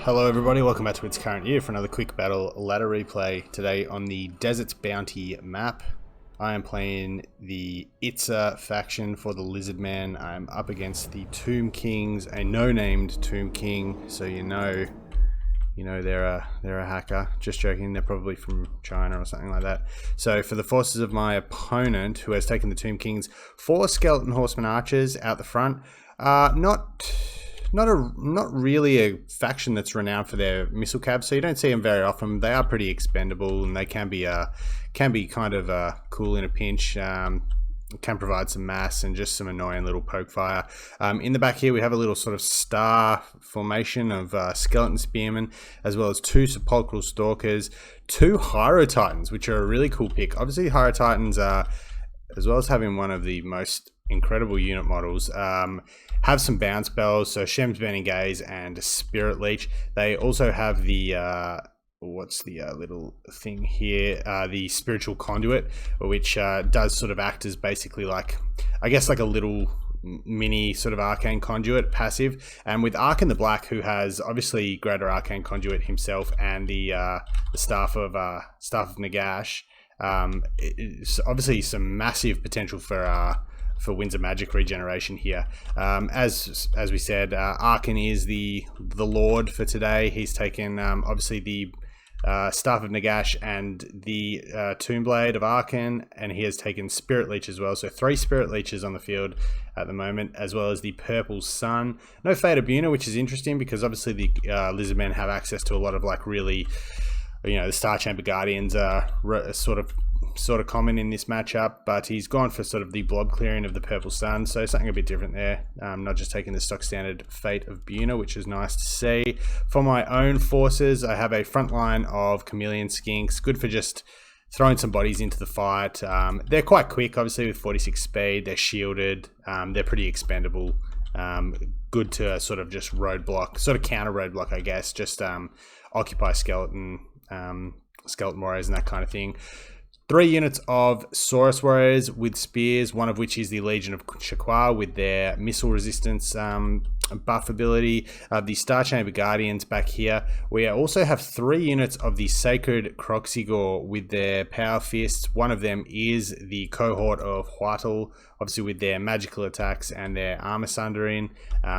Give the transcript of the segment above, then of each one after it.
Hello everybody, welcome back to It's Current Year for another quick battle ladder replay. Today on the Desert's Bounty map, I am playing the Itza faction for the Lizard Man. I'm up against the Tomb Kings, a no-named Tomb King, so you know they're a hacker. Just joking, they're probably from China or something like that. So for the forces of my opponent, who has taken the Tomb Kings, 4 Skeleton Horseman Archers out the front. Not really a faction that's renowned for their missile cabs, so you don't see them very often. They are pretty expendable, and they can be kind of cool in a pinch. Can provide some mass and just some annoying little poke fire. In the back here, we have a little sort of star formation of skeleton spearmen, as well as 2 sepulchral stalkers, 2 Hyro Titans, which are a really cool pick. Obviously, Hyro Titans are, as well as having one of the most incredible unit models, have some bound spells, so Shem's Burning Gaze and Spirit Leech. They also have the what's the little thing here, the Spiritual Conduit, which does sort of act as basically like, I guess, like a little mini sort of Arcane Conduit passive. And with Ark in the Black, who has obviously Greater Arcane Conduit himself and the Staff of Nagash, it's obviously some massive potential for Winds of Magic regeneration here. As we said, Arkan is the Lord for today. He's taken obviously the Staff of Nagash and the Tomb Blade of Arkan, and he has taken Spirit Leech as well. So 3 Spirit Leeches on the field at the moment, as well as the Purple Sun. No Fate of Buna, which is interesting because obviously the Lizardmen have access to a lot of like really, the Star Chamber Guardians are sort of common in this matchup, but he's gone for sort of the blob clearing of the Purple Sun, so something a bit different there. Not just taking the stock standard Fate of Buna, which is nice to see. For my own forces, I have a front line of Chameleon Skinks, good for just throwing some bodies into the fight. They're quite quick, obviously, with 46 speed. They're shielded. They're pretty expendable. Good to sort of just roadblock, sort of counter roadblock, I guess. Just occupy skeleton warriors and that kind of thing. 3 units of Saurus Warriors with spears, one of which is the Legion of Shaqua with their missile resistance buff ability. The Star Chamber Guardians back here. We also have 3 units of the Sacred Kroxigor with their power fists. One of them is the cohort of Huatl, obviously with their magical attacks and their armor sundering.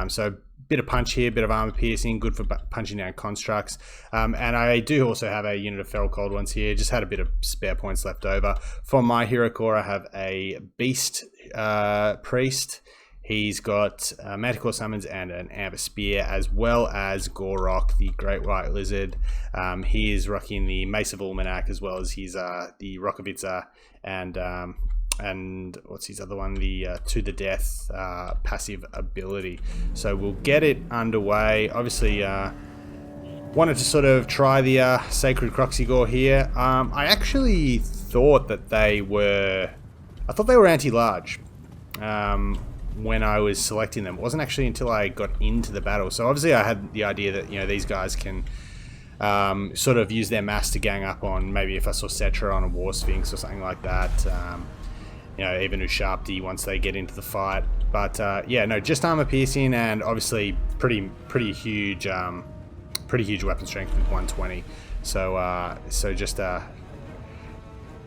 So bit of punch here, bit of armor piercing, good for punching down constructs. And I do also have a unit of Feral Cold Ones here, just had a bit of spare points left over. For my hero core, I have a Beast Priest. He's got Manticore Summons and an Amber Spear, as well as Gorok, the Great White Lizard. He is rocking the Mace of Almanac, as well as he's the Rok of Itza, and what's his other one, the To the Death passive ability. So we'll get it underway. Obviously wanted to sort of try the Sacred Kroxigor here. I actually thought that they were anti-large when I was selecting them. It wasn't actually until I got into the battle. So obviously I had the idea that these guys can sort of use their mass to gang up on, maybe if I saw Cetra on a War Sphinx or something like that. Even Ushabti once they get into the fight. But just armor piercing and obviously pretty huge weapon strength with 120. So just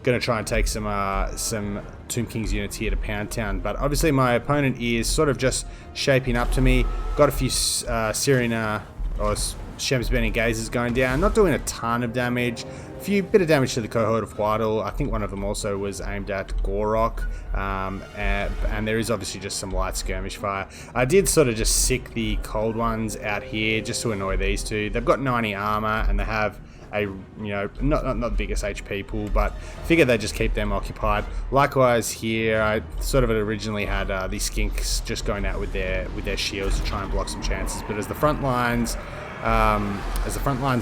gonna try and take some Tomb Kings units here to Pound Town. But obviously my opponent is sort of just shaping up to me. Got a few Syrian or Shem's Burning Gazes going down, not doing a ton of damage. Bit of damage to the cohort of Huatl. I think one of them also was aimed at Gorok, and there is obviously just some light skirmish fire. I did sort of just sick the Cold Ones out here just to annoy these two. They've got 90 armor and they have a not the biggest HP pool, but figure they just keep them occupied. Likewise here, I sort of originally had the Skinks just going out with their shields to try and block some chances, but as the front lines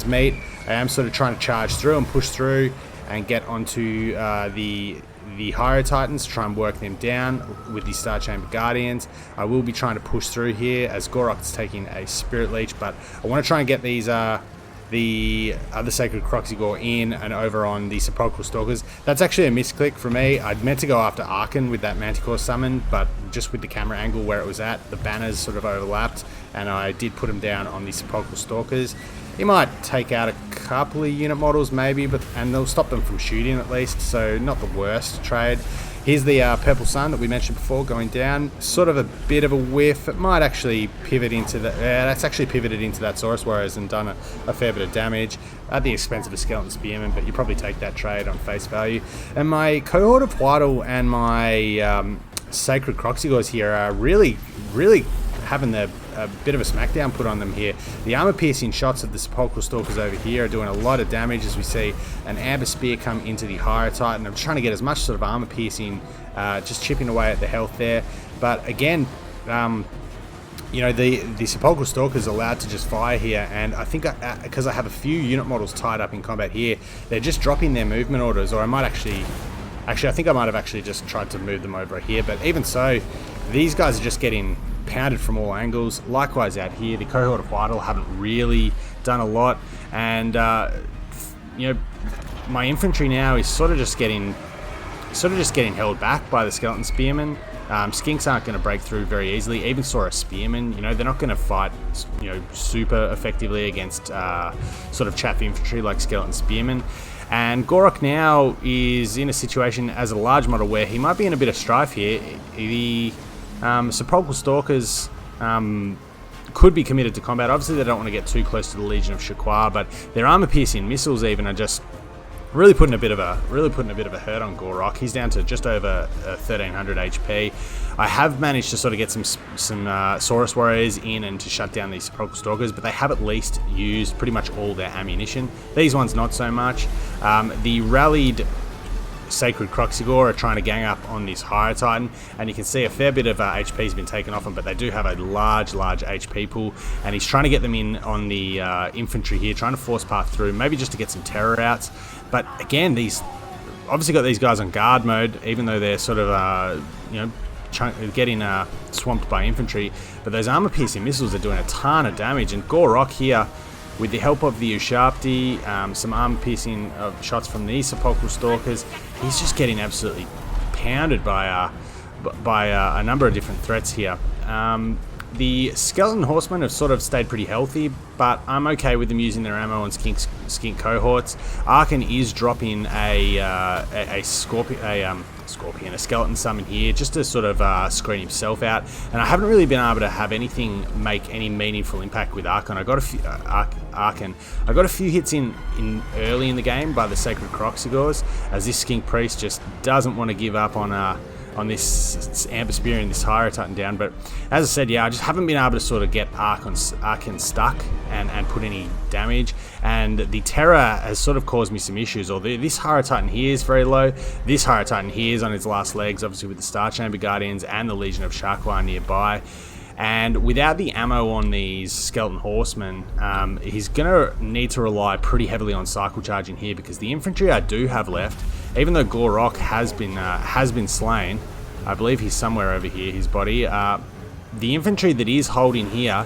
meet, I am sort of trying to charge through and push through and get onto the Hyro Titans to try and work them down with the Star Chamber Guardians. I will be trying to push through here as Gorok's taking a Spirit Leech, but I want to try and get these the other Sacred Kroxigor in and over on the Sepulchral Stalkers. That's actually a misclick for me. I'd meant to go after Arkan with that Manticore summon, but just with the camera angle where it was at, the banners sort of overlapped, and I did put him down on the Sepulchral Stalkers. He might take out a couple of unit models maybe, and they'll stop them from shooting at least, so not the worst trade. Here's the Purple Sun that we mentioned before going down. Sort of a bit of a whiff. It might actually pivot into that. That's actually pivoted into that Saurus Warriors and done a fair bit of damage at the expense of a Skeleton Spearman, but you probably take that trade on face value. And my Cohort of Whittle and my Sacred Kroxigors here are really having a bit of a smackdown put on them here. The armor-piercing shots of the Sepulchral Stalkers over here are doing a lot of damage as we see an Amber Spear come into the Higher Titan. I'm trying to get as much sort of armor-piercing, just chipping away at the health there. But again, you know, the Sepulchral Stalkers are allowed to just fire here, and I think because I have a few unit models tied up in combat here, they're just dropping their movement orders, or I might actually, I think I might have actually just tried to move them over here, but even so, these guys are just getting pounded from all angles. Likewise out here, the Cohort of Whittle haven't really done a lot, and you know, my infantry now is sort of just getting held back by the Skeleton Spearmen. Skinks aren't going to break through very easily. Even Saurus Spearmen, you know, they're not going to fight, you know, super effectively against sort of chaff infantry like Skeleton Spearmen. And Gorok now is in a situation as a large model where he might be in a bit of strife here. The Sepulchral Stalkers could be committed to combat. Obviously, they don't want to get too close to the Legion of Shaqua, but their armor-piercing missiles even are just really putting a bit of a hurt on Gorok. He's down to just over 1300 HP. I have managed to sort of get some Saurus Warriors in and to shut down these Sepulchral Stalkers, but they have at least used pretty much all their ammunition. These ones not so much. The rallied Sacred Kroxigor are trying to gang up on this Higher Titan, and you can see a fair bit of HP has been taken off them, but they do have a large HP pool, and he's trying to get them in on the infantry here, trying to force path through, maybe just to get some terror outs. But again, these obviously got these guys on guard mode, even though they're sort of you know, getting swamped by infantry, but those armor-piercing missiles are doing a ton of damage, and Gorok here, with the help of the Ushabti, some armor-piercing shots from these Sepulchral Stalkers, he's just getting absolutely pounded by a number of different threats here. The Skeleton Horsemen have sort of stayed pretty healthy, but I'm okay with them using their ammo on skink cohorts. Arkan is dropping a Skeleton Summon here just to sort of screen himself out, and I haven't really been able to have anything make any meaningful impact with Arkan. I got a few hits in early in the game by the Sacred Kroxigors, as this Skink Priest just doesn't want to give up on this Amber Spear and this Higher Titan down. But as I said, yeah, I just haven't been able to sort of get Arkan stuck and put any damage, and the Terror has sort of caused me some issues. Although this Higher Titan here is very low, this Higher Titan here is on its last legs, obviously with the Star Chamber Guardians and the Legion of Shaqua nearby. And without the ammo on these Skeleton Horsemen, he's going to need to rely pretty heavily on cycle charging here, because the infantry I do have left, even though Gorok has been slain, I believe he's somewhere over here, his body, the infantry that is holding here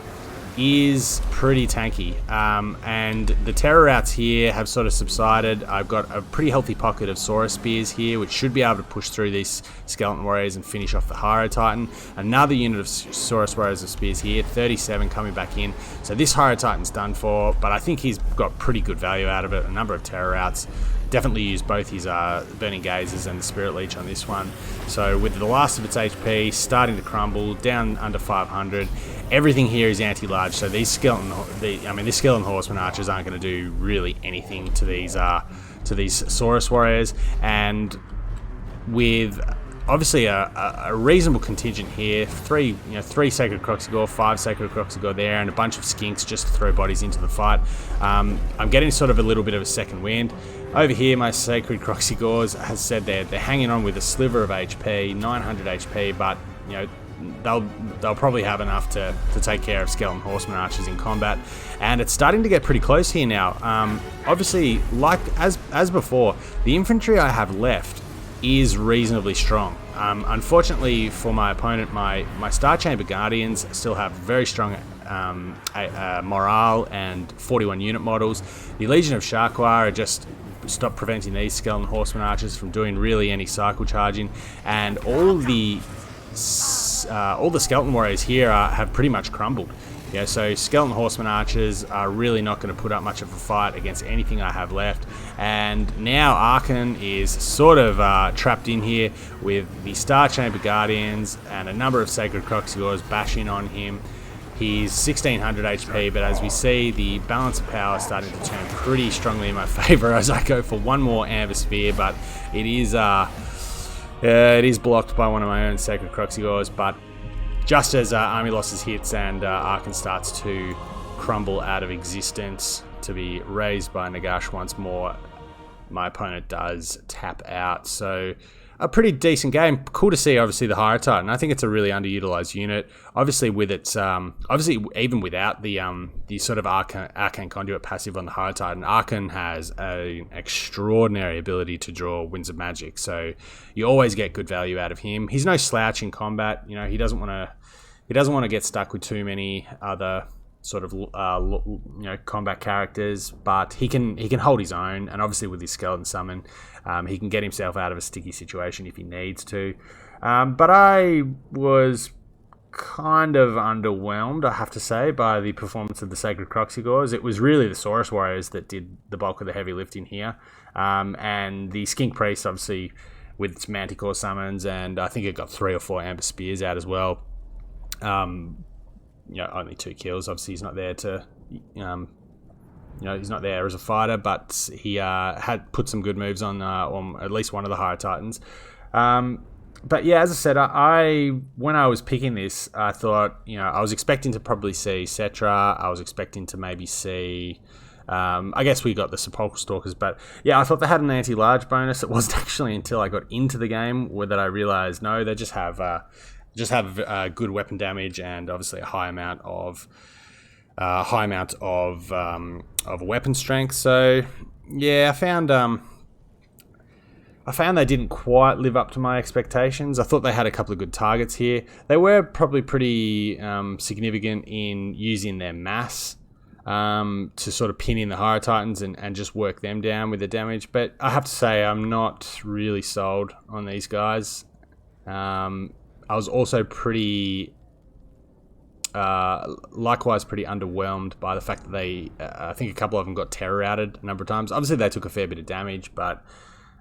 is pretty tanky, and the terror outs here have sort of subsided. I've got a pretty healthy pocket of Saurus Spears here, which should be able to push through these Skeleton Warriors and finish off the Higher Titan. Another unit of Saurus Warriors of Spears here, 37 coming back in. So this Higher Titan's done for, but I think he's got pretty good value out of it. A number of terror outs. Definitely use both his Burning Gazes and the Spirit Leech on this one. So with the last of its HP starting to crumble, down under 500, everything here is anti-large. So these Skeleton Horseman archers aren't going to do really anything to these Saurus Warriors. And with obviously a reasonable contingent here, three Sacred Kroxigor, 5 Sacred Kroxigor there, and a bunch of skinks just to throw bodies into the fight. I'm getting sort of a little bit of a second wind. Over here, my Sacred Kroxigors, as said, they're hanging on with a sliver of HP, 900 HP, but you know, they'll probably have enough to take care of Skeleton Horseman archers in combat, and it's starting to get pretty close here now. Obviously, like as before, the infantry I have left is reasonably strong. Unfortunately for my opponent, my Star Chamber Guardians still have very strong morale and 41 unit models. The Legion of Shaqua are just stop preventing these Skeleton Horseman archers from doing really any cycle charging, and all the Skeleton Warriors here have pretty much crumbled. Yeah, so Skeleton Horseman Archers are really not going to put up much of a fight against anything I have left. And now Archon is sort of trapped in here with the Star Chamber Guardians and a number of Sacred Kroxigors bashing on him. He's 1600 HP, but as we see, the balance of power is starting to turn pretty strongly in my favor as I go for one more Amber Sphere, but it is blocked by one of my own Sacred Kroxigors. But just as Army Losses hits and Archon starts to crumble out of existence to be raised by Nagash once more, my opponent does tap out. So a pretty decent game. Cool to see, obviously, the Higher Titan. I think it's a really underutilized unit. Obviously, with its obviously even without the sort of Arcane Conduit passive on the Higher Titan, Archon has an extraordinary ability to draw Winds of Magic. So you always get good value out of him. He's no slouch in combat. You know, he doesn't want to get stuck with too many other sort of combat characters, but he can hold his own, and obviously with his Skeleton Summon, he can get himself out of a sticky situation if he needs to. But I was kind of underwhelmed, I have to say, by the performance of the Sacred Kroxigors. It was really the Saurus Warriors that did the bulk of the heavy lifting here, and the Skink Priest, obviously, with its Manticore summons, and I think it got 3 or 4 Amber Spears out as well. Only 2 kills. Obviously, he's not there to, he's not there as a fighter, but he had put some good moves on at least one of the Higher Titans. But yeah, as I said, when I was picking this, I thought, I was expecting to probably see Cetra. I was expecting to maybe see, I guess we got the Sepulchral Stalkers, but yeah, I thought they had an anti-large bonus. It wasn't actually until I got into the game that I realized, no, they just have good weapon damage and obviously a high amount of weapon strength. So yeah, I found they didn't quite live up to my expectations. I thought they had a couple of good targets here. They were probably pretty significant in using their mass to sort of pin in the Higher Titans and just work them down with the damage. But I have to say, I'm not really sold on these guys. I was also likewise pretty underwhelmed by the fact that they, I think a couple of them got terror outed a number of times. Obviously, they took a fair bit of damage, but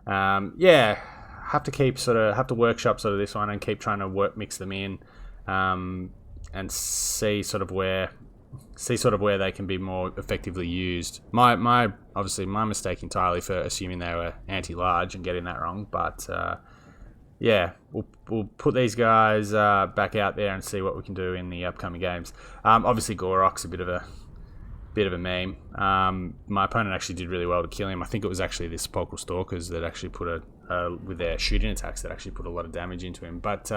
have to workshop sort of this one and keep trying to mix them in, and see sort of where they can be more effectively used. My mistake entirely for assuming they were anti-large and getting that wrong, but yeah, we'll put these guys back out there and see what we can do in the upcoming games. Obviously, Gorok's a bit of a meme. My opponent actually did really well to kill him. I think it was actually the Sepulchral Stalkers that actually put with their shooting attacks that actually put a lot of damage into him. But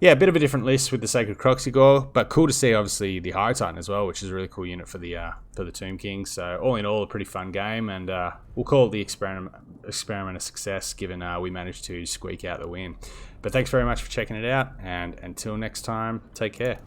yeah, a bit of a different list with the Sacred Kroxigor, but cool to see obviously the Higher Titan as well, which is a really cool unit for the Tomb King. So all in all, a pretty fun game, and we'll call it the experiment a success, given we managed to squeak out the win. But thanks very much for checking it out, and until next time, take care.